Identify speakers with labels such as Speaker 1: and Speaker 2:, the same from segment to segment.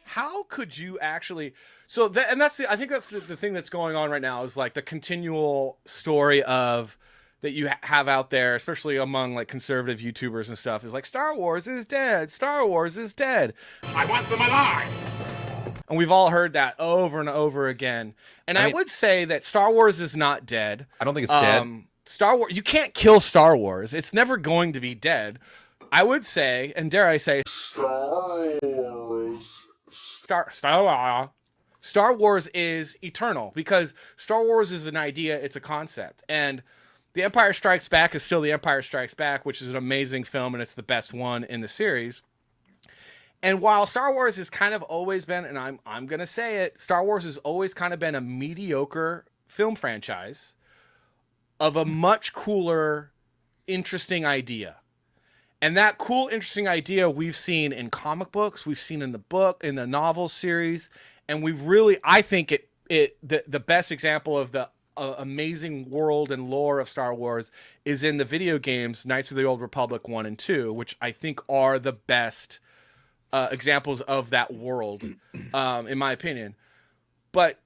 Speaker 1: How could you actually? So that, and that's I think that's the thing that's going on right now is like the continual story of that you have out there, especially among like conservative YouTubers and stuff, is like Star Wars is dead. Star Wars is dead.
Speaker 2: I want them alive.
Speaker 1: And we've all heard that over and over again. And I would say that Star Wars is not dead.
Speaker 3: I don't think it's dead.
Speaker 1: Star Wars, you can't kill Star Wars. It's never going to be dead. I would say, and dare I say, Star Wars is eternal because Star Wars is an idea, it's a concept. And The Empire Strikes Back is still The Empire Strikes Back, which is an amazing film, and it's the best one in the series. And while Star Wars has kind of always been, and I'm going to say it, Star Wars has always kind of been a mediocre film franchise of a much cooler, interesting idea. And that cool, interesting idea we've seen in comic books, we've seen in the novel series, and we've really, I think the best example of the amazing world and lore of Star Wars is in the video games, Knights of the Old Republic 1 and 2, which I think are the best examples of that world, in my opinion. But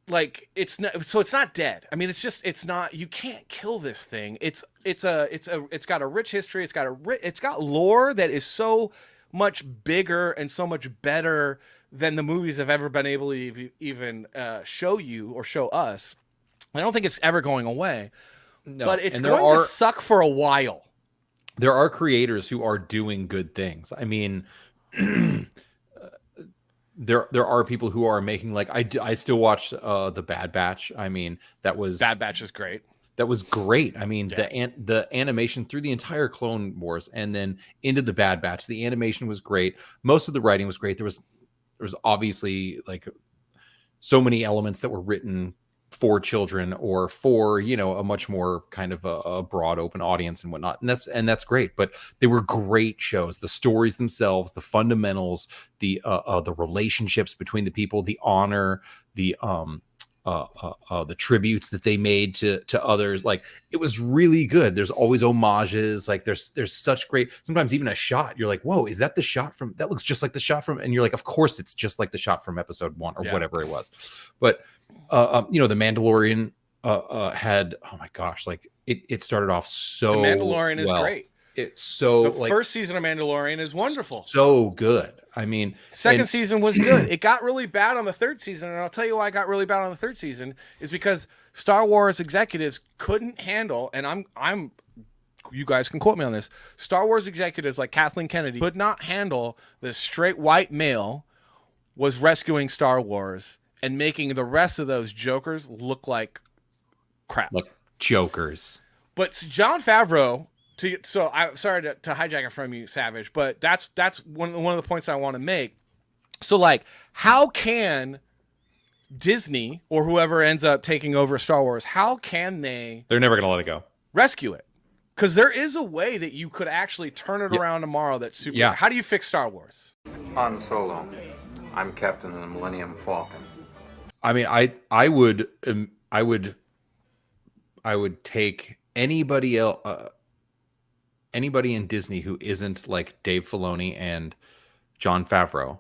Speaker 1: like it's not dead. I mean, it's not. You can't kill this thing. It's got a rich history. It's got lore that is so much bigger and so much better than the movies have ever been able to even show you or show us. I don't think it's ever going away, but it's going to suck for a while.
Speaker 3: There are creators who are doing good things. I mean, there are people who are making, like, I still watch the Bad Batch. I mean, Bad Batch is great. That was great. I mean, yeah. the animation through the entire Clone Wars and then into the Bad Batch, the animation was great. Most of the writing was great. There was obviously like so many elements that were written for children or for, you know, a much more kind of a broad open audience and whatnot. And that's great, but they were great shows. The stories themselves, the fundamentals, the relationships between the people, the honor, the tributes that they made to others. Like, it was really good. There's always homages. Like there's such great, sometimes even a shot, you're like, whoa, is that the shot from, that looks just like the shot from, and you're like, of course it's just like the shot from episode 1 or whatever it was. But you know, the Mandalorian had, oh my gosh, like it started off so
Speaker 1: The Mandalorian is great.
Speaker 3: It's so
Speaker 1: the first season of Mandalorian is wonderful.
Speaker 3: So good. I mean,
Speaker 1: second season was good. It got really bad on the third season, and I'll tell you why it got really bad on the third season is because Star Wars executives couldn't handle, and I'm you guys can quote me on this. Star Wars executives like Kathleen Kennedy could not handle the straight white male was rescuing Star Wars and making the rest of those jokers look like crap.
Speaker 3: Like jokers.
Speaker 1: But Jon Favreau, so I'm sorry to hijack it from you, Savage, but that's one of the points I want to make. So, like, how can Disney or whoever ends up taking over Star Wars, how can they?
Speaker 3: They're never going to let it go.
Speaker 1: Rescue it. Because there is a way that you could actually turn it around tomorrow that's super.
Speaker 3: Yeah.
Speaker 1: How do you fix Star Wars?
Speaker 4: Han Solo. I'm captain of the Millennium Falcon.
Speaker 3: I mean, I would take anybody else, anybody in Disney who isn't like Dave Filoni and Jon Favreau,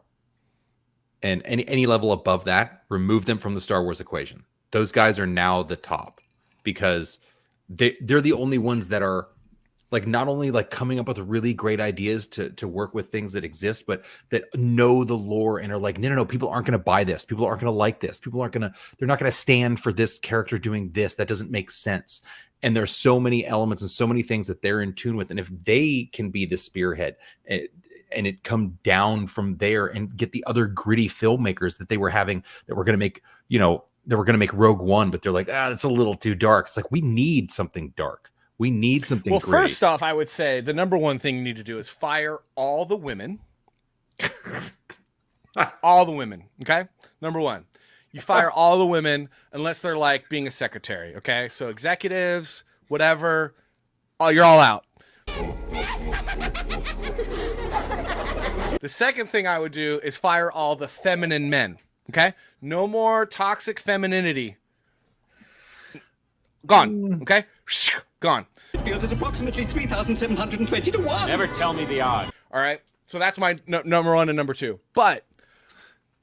Speaker 3: and any level above that, remove them from the Star Wars equation. Those guys are now the top because they're the only ones that are like not only like coming up with really great ideas to work with things that exist, but that know the lore and are like, no, people aren't going to buy this. People aren't going to like this. They're not going to stand for this character doing this. That doesn't make sense. And there's so many elements and so many things that they're in tune with. And if they can be the spearhead and it come down from there and get the other gritty filmmakers that they were having that were going to make, you know, they were going to make Rogue One, but they're like, it's a little too dark. It's like, we need something dark. We need something gritty.
Speaker 1: First off, I would say the number one thing you need to do is fire all the women. All the women, okay? Number one. You fire all the women unless they're like being a secretary, okay? So executives, whatever, you're all out. The second thing I would do is fire all the feminine men, okay? No more toxic femininity. Gone, okay? Gone.
Speaker 5: Field is approximately 3,720 to 1.
Speaker 2: Never tell me the odds.
Speaker 1: All right. So that's my number one and number two. But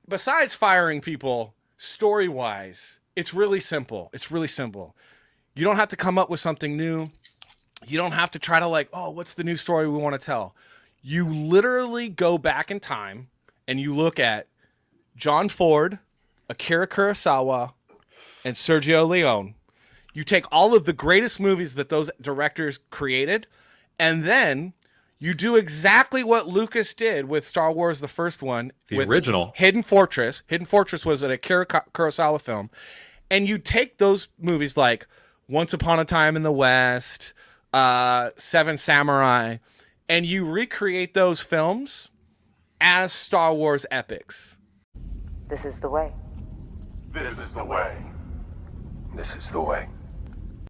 Speaker 1: besides firing people, story-wise, it's really simple. It's really simple. You don't have to come up with something new. You don't have to try to like, oh, what's the new story we want to tell? You literally go back in time and you look at John Ford, Akira Kurosawa, and Sergio Leone. You take all of the greatest movies that those directors created, and then you do exactly what Lucas did with Star Wars, the first one.
Speaker 3: The
Speaker 1: with
Speaker 3: original.
Speaker 1: Hidden Fortress. Hidden Fortress was an Akira Kurosawa film. And you take those movies like Once Upon a Time in the West, Seven Samurai, and you recreate those films as Star Wars epics.
Speaker 2: This is the way.
Speaker 5: This is the way. This is the way.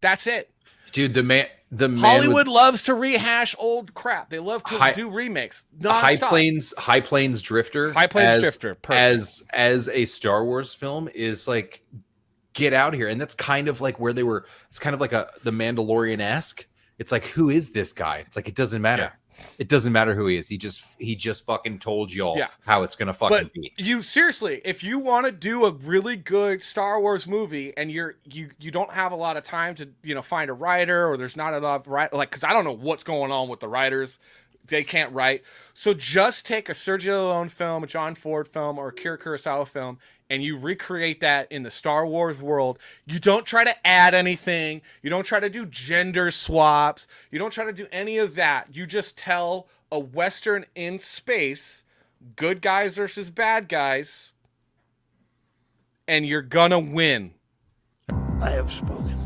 Speaker 1: That's it.
Speaker 3: Dude, the man
Speaker 1: Hollywood loves to rehash old crap. They love to do remakes.
Speaker 3: High Plains Drifter.
Speaker 1: Perfect.
Speaker 3: As a Star Wars film is like, get out here. And that's kind of like where they were. It's kind of like the Mandalorian-esque. It's like, who is this guy? It's like, it doesn't matter.
Speaker 1: Yeah.
Speaker 3: It doesn't matter who he is. He just fucking told y'all how it's gonna fucking be.
Speaker 1: You seriously, if you want to do a really good Star Wars movie and you don't have a lot of time to find a writer, or there's not enough because I don't know what's going on with the writers. They can't write. So just take a Sergio Leone film, a John Ford film, or a Akira Kurosawa film, and you recreate that in the Star Wars world. You don't try to add anything. You don't try to do gender swaps. You don't try to do any of that. You just tell a Western in space, good guys versus bad guys, and you're gonna win.
Speaker 5: I have spoken.